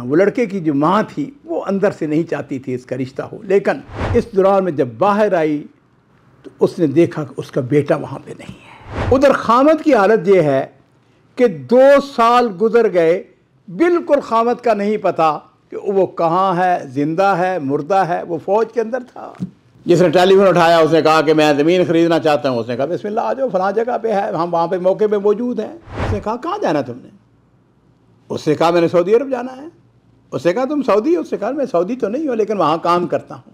वो लड़के की जो माँ थी वो अंदर से नहीं चाहती थी इसका रिश्ता हो, लेकिन इस दौरान में जब बाहर आई तो उसने देखा कि उसका बेटा वहाँ पे नहीं है। उधर खामद की हालत ये है कि 2 साल गुजर गए, बिल्कुल खामद का नहीं पता कि वो कहाँ है, जिंदा है, मुर्दा है। वो फौज के अंदर था। जिसने टेलीफोन उठाया उसने कहा कि मैं ज़मीन खरीदना चाहता हूँ। उसने कहा बिस्मिल्लाह आ जाओ, फलां जगह पे है, हम वहाँ पे मौके पे मौजूद हैं। उसने कहा कहाँ जाना तुमने? उसने कहा मैंने सऊदी अरब जाना है। उसने कहा तुम सऊदी? उसने कहा मैं सऊदी तो नहीं हूँ लेकिन वहाँ काम करता हूँ।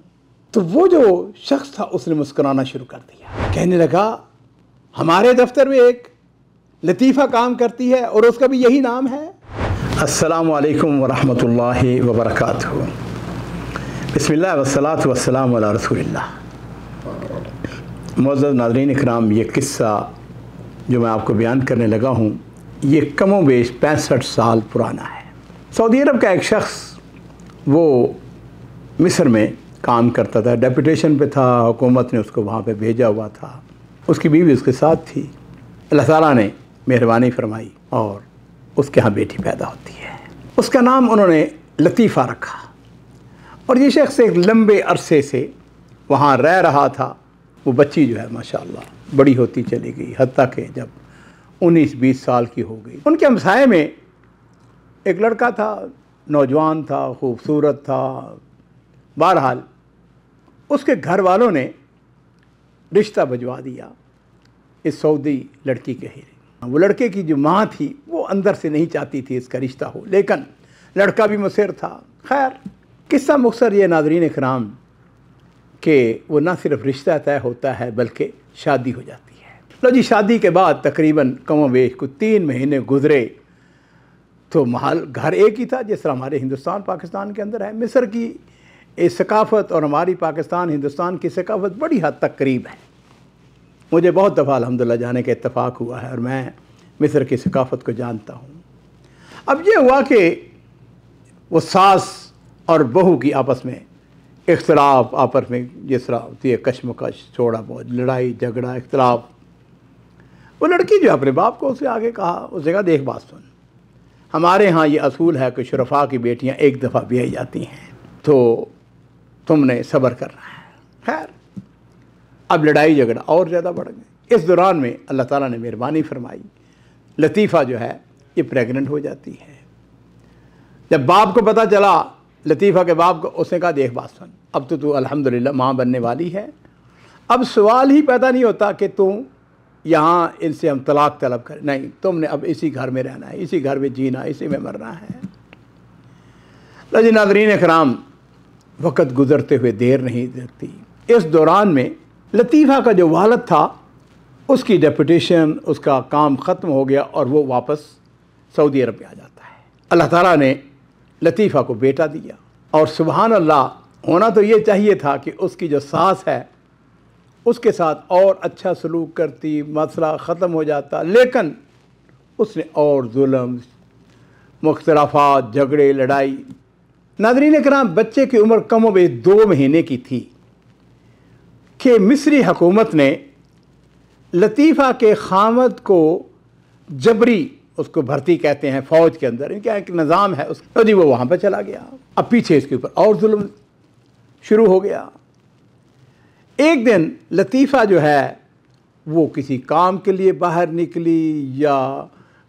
तो वो जो शख्स था उसने मुस्कुराना शुरू कर दिया, कहने लगा हमारे दफ्तर में एक लतीफ़ा काम करती है और उसका भी यही नाम है। अस्सलामु अलैकुम वरहमतुल्लाहि वबरकातुहू। बिस्मिल्लाह वस्सलातु वस्सलामु अला रसूलिल्लाह। मुअज़्ज़ज़ नाज़रीन इकराम, ये किस्सा जो मैं आपको बयान करने लगा हूँ ये कमोबेश 65 साल पुराना है। सऊदी अरब का एक शख्स वो मिस्र में काम करता था, डेपुटेशन पे था, हुकूमत ने उसको वहाँ पे भेजा हुआ था। उसकी बीवी उसके साथ थी। अल्लाह ताला ने मेहरबानी फरमाई और उसके यहाँ बेटी पैदा होती है। उसका नाम उन्होंने लतीफ़ा रखा। और ये शख्स एक लंबे अरसे से वहाँ रह रहा था। वो बच्ची जो है माशाअल्लाह बड़ी होती चली गई, हत्ता कि जब 19-20 साल की हो गई। उनके हमसाये में एक लड़का था, नौजवान था, खूबसूरत था। बहरहाल उसके घर वालों ने रिश्ता भिजवा दिया इस सऊदी लड़की के ही। वो लड़के की जो माँ थी वो अंदर से नहीं चाहती थी इसका रिश्ता हो, लेकिन लड़का भी मुसर था। खैर किस्सा मुख्तसर ये नाज़रीन इकराम कि वो ना सिर्फ रिश्ता तय होता है बल्कि शादी हो जाती है। लो जी, शादी के बाद तकरीबन कमोबेश को 3 महीने गुजरे तो महल घर एक ही था, जिस तरह हमारे हिंदुस्तान पाकिस्तान के अंदर है। मिस्र की सकाफ़त और हमारी पाकिस्तान हिंदुस्तान की सकाफ़त बड़ी हद तक करीब है। मुझे बहुत दफ़ा अल्हम्दुलिल्लाह जाने का इत्तफ़ाक़ हुआ है और मैं मिस्र की सकाफ़त को जानता हूँ। अब ये हुआ कि वो सास और बहू की आपस में इख्तिलाफ, आपस में जिस तरह होती है कशमकश, थोड़ा बहुत लड़ाई झगड़ा इख्तिलाफ। वो लड़की जो अपने बाप को उससे आगे कहा, उसने कहा देख बात सुन, हमारे यहाँ ये असूल है कि शुरफा की बेटियाँ एक दफ़ा ब्याही जाती हैं, तो तुमने सब्र करना है। खैर अब लड़ाई झगड़ा और ज़्यादा बढ़ गए। इस दौरान में अल्लाह ताला ने मेहरबानी फरमाई, लतीफ़ा जो है ये प्रेग्नेंट हो जाती है। जब बाप को पता चला, लतीफ़ा के बाप को, उसने कहा देख बात सुन, अब तो तू अल्हम्दुलिल्लाह माँ बनने वाली है। अब सवाल ही पैदा नहीं होता कि तू यहाँ इनसे हम तलाक तलब करें, नहीं, तुमने अब इसी घर में रहना है, इसी घर में जीना, इसी में मरना है। लेकिन नाज़रीन इकराम, वक़्त गुज़रते हुए देर नहीं लगती। इस दौरान में लतीफ़ा का जो वालिद था उसकी डेपुटेशन, उसका काम ख़त्म हो गया और वो वापस सऊदी अरब में आ जाता है। अल्लाह ताला ने लतीफ़ा को बेटा दिया और सुबहान अल्लाह, होना तो ये चाहिए था कि उसकी जो सास है उसके साथ और अच्छा सलूक करती, मसला ख़त्म हो जाता, लेकिन उसने और जुल्म, मुख्तलाफात, झगड़े, लड़ाई। नाज़रीन इकराम, बच्चे की उम्र कमोबेश 2 महीने की थी कि मिस्री हुकूमत ने लतीफ़ा के खामद को जबरी, उसको भर्ती कहते हैं फ़ौज के अंदर, इनका एक निज़ाम है उसका, जी वो वहाँ पर चला गया। अब पीछे इसके ऊपर और जुल्म शुरू हो गया। एक दिन लतीफ़ा जो है वो किसी काम के लिए बाहर निकली या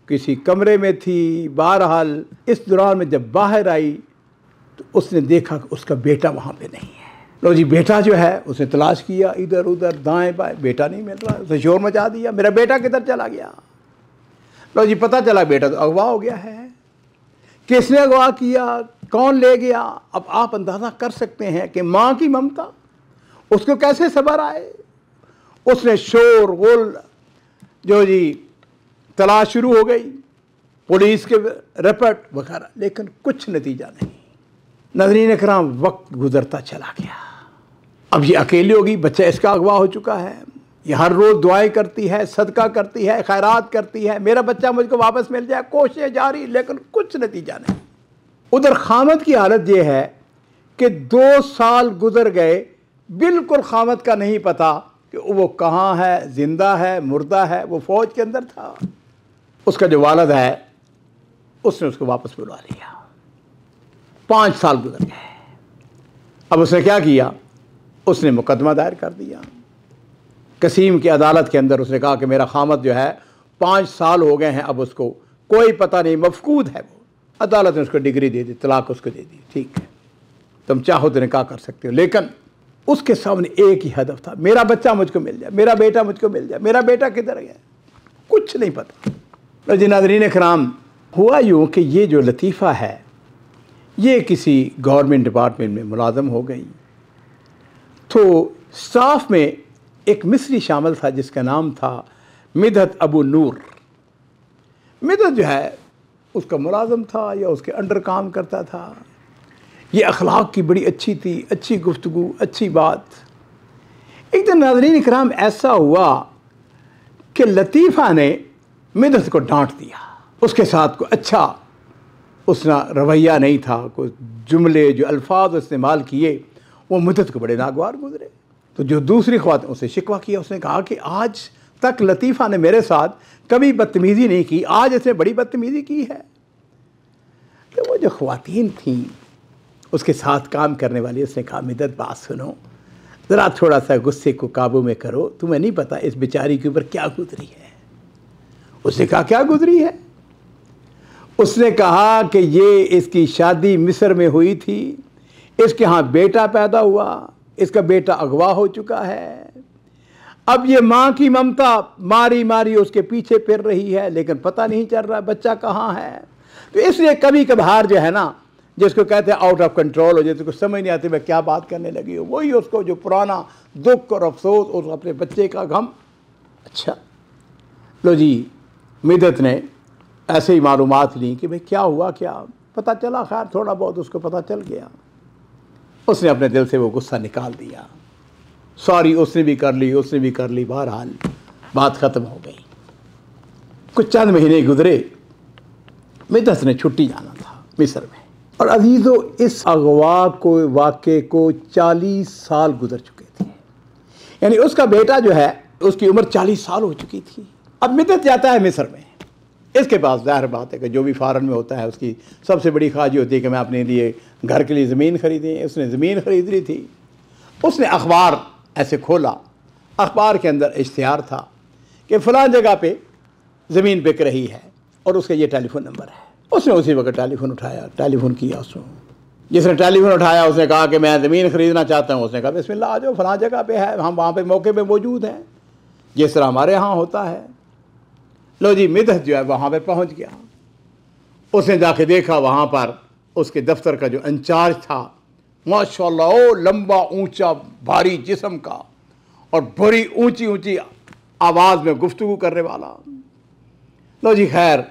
किसी कमरे में थी। बहरहाल इस दौरान में जब बाहर आई तो उसने देखा कि उसका बेटा वहाँ पे नहीं है। लो जी, बेटा जो है उसने तलाश किया इधर उधर दाएं बाएं, बेटा नहीं मिल रहा। उसने शोर मचा दिया, मेरा बेटा किधर चला गया? लो जी, पता चला बेटा तो अगवा हो गया है। किसने अगवा किया, कौन ले गया? अब आप अंदाज़ा कर सकते हैं कि माँ की ममता उसको कैसे सब्र आए। उसने शोर गुल जो जी तलाश शुरू हो गई, पुलिस के रिपोर्ट वगैरह, लेकिन कुछ नतीजा नहीं। नाज़रीन इकराम, वक्त गुजरता चला गया। अब ये अकेली होगी, बच्चा इसका अगवा हो चुका है। ये हर रोज़ दुआएं करती है, सदका करती है, खैरात करती है, मेरा बच्चा मुझको वापस मिल जाए, कोशिशें जारी, लेकिन कुछ नतीजा नहीं। उधर खामद की हालत ये है कि 2 साल गुजर गए, बिल्कुल खामद का नहीं पता कि वो कहाँ है, ज़िंदा है, मुर्दा है। वो फ़ौज के अंदर था। उसका जो वालिद है उसने उसको वापस बुला लिया। 5 साल गुजर गए। अब उसने क्या किया, उसने मुकदमा दायर कर दिया कसीम की अदालत के अंदर। उसने कहा कि मेरा खामद जो है 5 साल हो गए हैं, अब उसको कोई पता नहीं, मफकूद है वो। अदालत ने उसको डिग्री दे दी, तलाक उसको दे दी। ठीक है, तुम चाहो तो निकाह कर सकते हो, लेकिन उसके सामने एक ही हदफ था, मेरा बच्चा मुझको मिल जाए, मेरा बेटा मुझको मिल जाए। मेरा बेटा किधर गया, कुछ नहीं पता। जी नाज़रीन कराम, हुआ यूँ कि ये जो लतीफ़ा है ये किसी गवर्नमेंट डिपार्टमेंट में मुलाज़म हो गई। तो स्टाफ में एक मिस्री शामिल था जिसका नाम था मिदहत अबू नूर। मिदहत जो है उसका मुलाज़म था या उसके अंडर काम करता था। ये अखलाक की बड़ी अच्छी थी, अच्छी गुफ्तगू, अच्छी बात। एक दिन नाज़रीन इकराम ऐसा हुआ कि लतीफ़ा ने मिदहत को डांट दिया। उसके साथ कोई अच्छा उसका रवैया नहीं था, कोई जुमले जो अल्फाज इस्तेमाल किए वो मिदहत को बड़े नागवार गुजरे। तो जो दूसरी ख्वातीन उसे शिकवा किया, उसने कहा कि आज तक लतीफ़ा ने मेरे साथ कभी बदतमीज़ी नहीं की, आज इसने बड़ी बदतमीज़ी की है। तो वो जो ख्वातीन थी उसके साथ काम करने वाली, उसने कहा मिदहत बात सुनो, ज़रा थोड़ा सा गुस्से को काबू में करो, तुम्हें नहीं पता इस बेचारी के ऊपर क्या गुजरी है। उसने कहा क्या गुजरी है? उसने कहा कि ये इसकी शादी मिस्र में हुई थी, इसके यहाँ बेटा पैदा हुआ, इसका बेटा अगवा हो चुका है। अब ये माँ की ममता मारी मारी उसके पीछे फिर रही है, लेकिन पता नहीं चल रहा बच्चा कहाँ है। तो इसलिए कभी कभार जो है ना, जिसको कहते हैं आउट ऑफ कंट्रोल हो, जिसको समझ नहीं आती मैं क्या बात करने लगी हूँ, वही उसको जो पुराना दुख और अफसोस और अपने बच्चे का गम। अच्छा लो जी, मिदहत ने ऐसे ही मालूमात ली कि भाई क्या हुआ, क्या पता चला। खैर थोड़ा बहुत उसको पता चल गया। उसने अपने दिल से वो गुस्सा निकाल दिया, सॉरी उसने भी कर ली, उसने भी कर ली, बहरहाल बात ख़त्म हो गई। कुछ चंद महीने गुजरे, मिदहत ने छुट्टी जाना था मिस्र में। और अजीज़ों, इस अगवा को वाक़े को 40 साल गुजर चुके थे, यानी उसका बेटा जो है उसकी उम्र 40 साल हो चुकी थी। अब मिदहत जाता है मिस्र में। इसके पास ज़ाहिर बात है कि जो भी फ़ॉरेन में होता है उसकी सबसे बड़ी ख्वाहिश होती है कि मैं अपने लिए घर के लिए ज़मीन ख़रीदें। उसने ज़मीन ख़रीद ली थी। उसने अखबार ऐसे खोला, अखबार के अंदर इश्तिहार था कि फ़लाँ जगह पे ज़मीन बिक रही है और उसका ये टेलीफ़ोन नंबर है। उसने उसी वक्त टेलीफ़ोन उठाया, टेलीफ़ोन किया उसने। जिसने टेलीफ़ोन उठाया उसने कहा कि मैं ज़मीन ख़रीदना चाहता हूँ। उसने कहा बिस्मिल्लाह आ जाओ, फ़लाँ जगह पे है, हम वहाँ पे मौके पे मौजूद हैं, जिस तरह हमारे यहाँ होता है। लो जी, मिदहत जो है वहाँ पर पहुँच गया। उसने जाके देखा, वहाँ पर उसके दफ्तर का जो इंचार्ज था, माशाअल्लाह ओ लंबा ऊंचा भारी जिस्म का और बड़ी ऊंची ऊंची आवाज़ में गुफ्तगू करने वाला। लो जी, खैर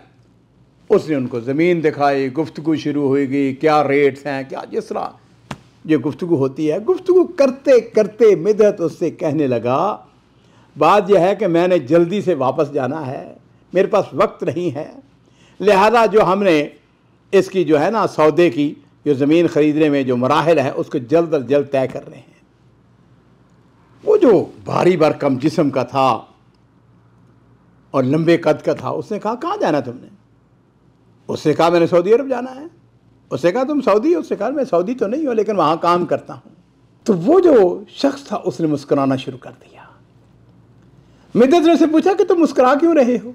उसने उनको ज़मीन दिखाई, गुफ्तगू शुरू हो गई, क्या रेट्स हैं, क्या, जिस तरह जो गुफ्तगू होती है। गुफ्तगू करते करते मिदहत उससे कहने लगा, बात यह है कि मैंने जल्दी से वापस जाना है, मेरे पास वक्त नहीं है, लिहाजा जो हमने इसकी जो है ना सौदे की जो ज़मीन ख़रीदने में जो मराहिल है उसको जल्द अज जल्द तय कर रहे हैं। वो जो भारी भरकम जिस्म का था और लंबे कद का था, उसने कहा कहाँ जाना तुमने? उसने कहा मैंने सऊदी अरब जाना है। उसने कहा तुम सऊदी? उसने कहा मैं सऊदी तो नहीं हूँ लेकिन वहाँ काम करता हूँ। तो वो जो शख्स था उसने मुस्कुराना शुरू कर दिया। मिदहत ने उससे पूछा कि तुम मुस्कुरा क्यों रहे हो?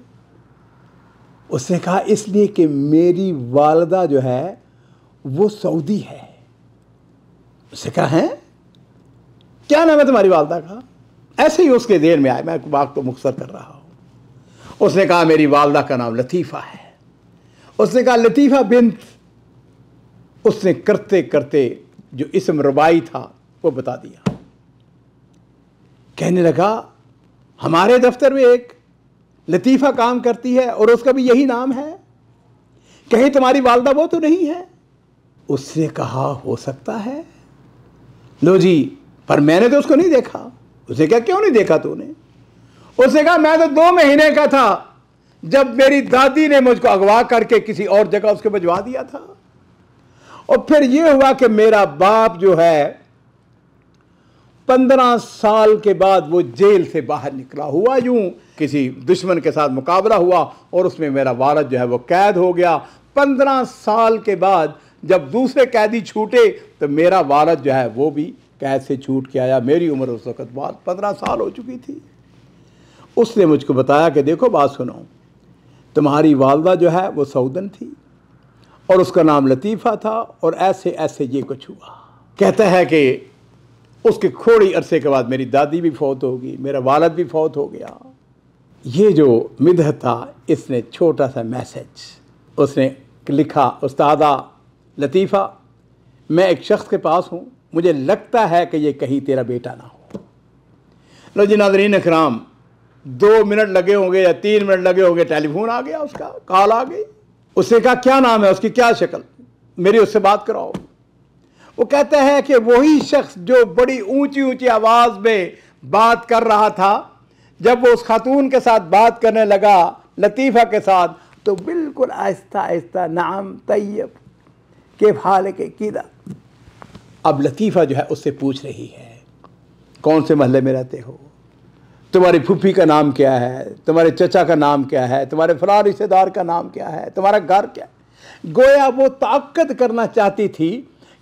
उसने कहा इसलिए कि मेरी वालदा जो है वो सऊदी है। उसने कहा है, क्या नाम है तुम्हारी वालदा का? ऐसे ही उसके देर में आया, मैं बात को मुख्तसर कर रहा हूँ। उसने कहा मेरी वालदा का नाम लतीफ़ा है। उसने कहा लतीफ़ा बिन्त। उसने करते करते जो इस्म रुबाई था वो बता दिया। कहने लगा हमारे दफ्तर में एक लतीफ़ा काम करती है और उसका भी यही नाम है, कहीं तुम्हारी वालदा वो तो नहीं है? उससे कहा हो सकता है। लो जी, पर मैंने तो उसको नहीं देखा। उसे क्या क्यों नहीं देखा तूने? उसने कहा मैं तो 2 महीने का था जब मेरी दादी ने मुझको अगवा करके किसी और जगह उसको भिजवा दिया था, और फिर यह हुआ कि मेरा बाप जो है 15 साल के बाद वो जेल से बाहर निकला। हुआ यूं किसी दुश्मन के साथ मुकाबला हुआ और उसमें मेरा वालिद जो है वो कैद हो गया। 15 साल के बाद जब दूसरे कैदी छूटे तो मेरा वालिद जो है वो भी कैद से छूट के आया। मेरी उम्र उस वक़्त बाद 15 साल हो चुकी थी। उसने मुझको बताया कि देखो बात सुनो, तुम्हारी वालदा जो है वो सऊदन थी और उसका नाम लतीफ़ा था और ऐसे ऐसे ये कुछ हुआ। कहता है कि उसके थोड़ी अरसे के बाद मेरी दादी भी फौत होगी, मेरा वालिद भी फौत हो गया। ये जो मिदहत था, इसने छोटा सा मैसेज उसने लिखा, उस्तादा लतीफ़ा, मैं एक शख्स के पास हूँ, मुझे लगता है कि ये कहीं तेरा बेटा ना हो। लो जी नाज़रीन इकराम, 2 मिनट लगे होंगे या 3 मिनट लगे होंगे, टेलीफोन आ गया, उसका कॉल आ गई। उसने कहा क्या नाम है, उसकी क्या शक्ल, मेरी उससे बात कराओ। वो कहता है कि वही शख्स जो बड़ी ऊंची ऊंची आवाज़ में बात कर रहा था, जब वो उस खातून के साथ बात करने लगा, लतीफ़ा के साथ, तो बिल्कुल आहिस्ता आहिस्ता, नाम तैयब के हाल के कीदा। अब लतीफ़ा जो है उससे पूछ रही है, कौन से महल्ले में रहते हो, तुम्हारी फूफी का नाम क्या है, तुम्हारे चचा का नाम क्या है, तुम्हारे फलां रिश्तेदार का नाम क्या है, तुम्हारा घर क्या है। गोया वो ताकत करना चाहती थी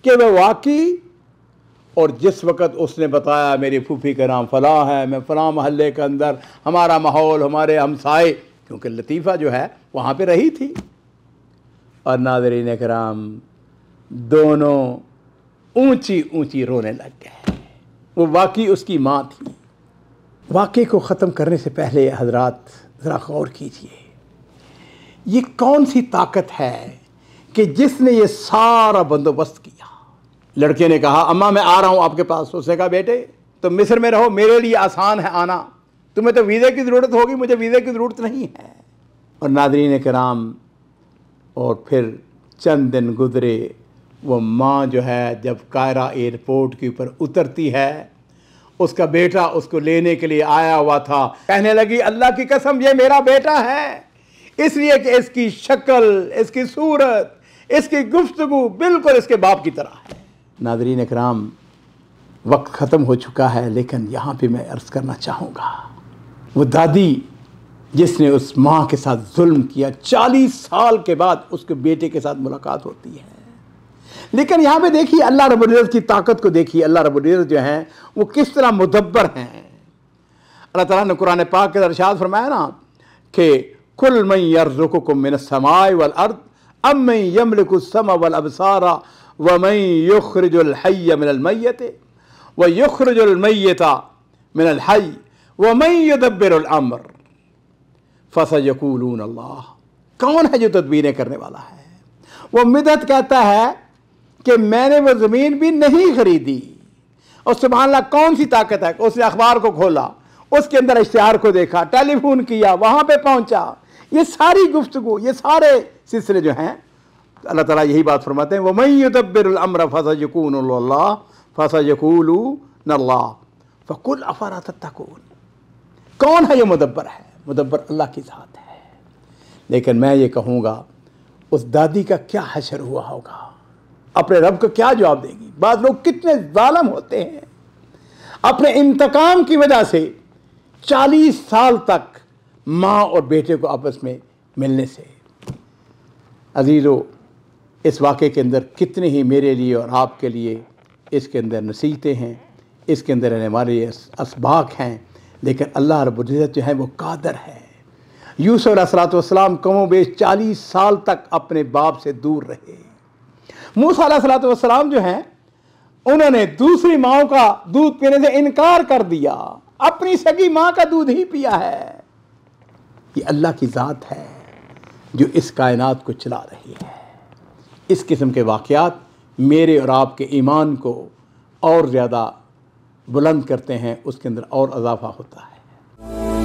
कि वह वाकई, और जिस वक़्त उसने बताया मेरी फूफी का नाम फ़लाँ है, मैं फ़लाँ महल्ले के अंदर, हमारा माहौल, हमारे हमसाए, क्योंकि लतीफ़ा जो है वहाँ पे रही थी। और नाज़रीन इकराम, दोनों ऊंची ऊंची रोने लग गए। वो वाकई उसकी माँ थी। वाक़े को ख़त्म करने से पहले हज़रात ज़रा गौर कीजिए, ये कौन सी ताकत है कि जिसने ये सारा बंदोबस्त किया। लड़के ने कहा अम्मा मैं आ रहा हूँ आपके पास। उसने कहा बेटे तुम मिस्र में रहो, मेरे लिए आसान है आना, तुम्हें तो वीज़े की ज़रूरत होगी, मुझे वीज़े की ज़रूरत नहीं है। और नाज़रीन किराम, और फिर चंद दिन गुज़रे, वो माँ जो है जब कायरा एयरपोर्ट के ऊपर उतरती है, उसका बेटा उसको लेने के लिए आया हुआ था। कहने लगी अल्लाह की कसम ये मेरा बेटा है, इसलिए कि इसकी शक्ल, इसकी सूरत, इसकी गुफ्तगू बिल्कुल इसके बाप की तरह है। नाज़रीन इकराम, वक्त ख़त्म हो चुका है, लेकिन यहाँ पे मैं अर्ज़ करना चाहूँगा, वो दादी जिसने उस माँ के साथ जुल्म किया, 40 साल के बाद उसके बेटे के साथ मुलाकात होती है। लेकिन यहाँ पे देखिए अल्लाह रब्बुल इज़्ज़त की ताकत को देखिए। अल्लाह रब्बुल इज़्ज़त जो हैं वो किस तरह मुदब्बर हैं। अल्लाह ताला ने कुरान पाक के इरशाद फरमाया ना कि कुल मन यर्ज़ुकुकुम मिनस समाई वल अर्द अम्मन यमलिकुस समा वल अबसारा व मन युखरिजुल हय्य मिनल मय्यति व युखरिजुल मय्यता मिनल हय्य व मन युदब्बिरुल अम्र फसयक़ूलून अल्लाह। कौन है जो तदबीरें करने वाला है? वो मिदत कहता है कि मैंने वो ज़मीन भी नहीं खरीदी। और सुभान अल्लाह, कौन सी ताकत है? उसने अखबार को खोला, उसके अंदर इश्तिहार को देखा, टेलीफोन किया, वहाँ पे पहुँचा। ये सारी गुफ्तगू, ये सारे सिलसिले जो हैं, अल्लाह ताला यही बात फरमाते हैं, वमन युदब्बिरुल अम्र फसयक़ूलूनल्लाह फसयक़ूलूनल्लाह फ़कुल अफ़ला तत्तक़ून। कौन है ये मुदब्बर है? मुदब्बर अल्लाह की ज़ात है। लेकिन मैं ये कहूँगा, उस दादी का क्या हशर हुआ होगा, अपने रब को क्या जवाब देगी। बाद लोग कितने ज़ालिम होते हैं, अपने इंतकाम की वजह से 40 साल तक माँ और बेटे को आपस में मिलने से। अजीज़ों, इस वाक़े के अंदर कितने ही मेरे लिए और आपके लिए इसके अंदर नसीहतें हैं, इसके अंदर हमारे असबाक हैं। लेकिन अल्लाह रब्बुल इज़्ज़त जो है वो कादर है। यूसुफ अलैहिस्सलाम कमोबेश 40 साल तक अपने बाप से दूर रहे। मूसा अलैहिस्सलाम जो हैं उन्होंने दूसरी माँ का दूध पीने से इनकार कर दिया, अपनी सगी माँ का दूध ही पिया है। ये अल्लाह की ज़ात है जो इस कायनात को चला रही है। इस किस्म के वाक़यात मेरे और आपके ईमान को और ज़्यादा बुलंद करते हैं, उसके अंदर और इजाफ़ा होता है।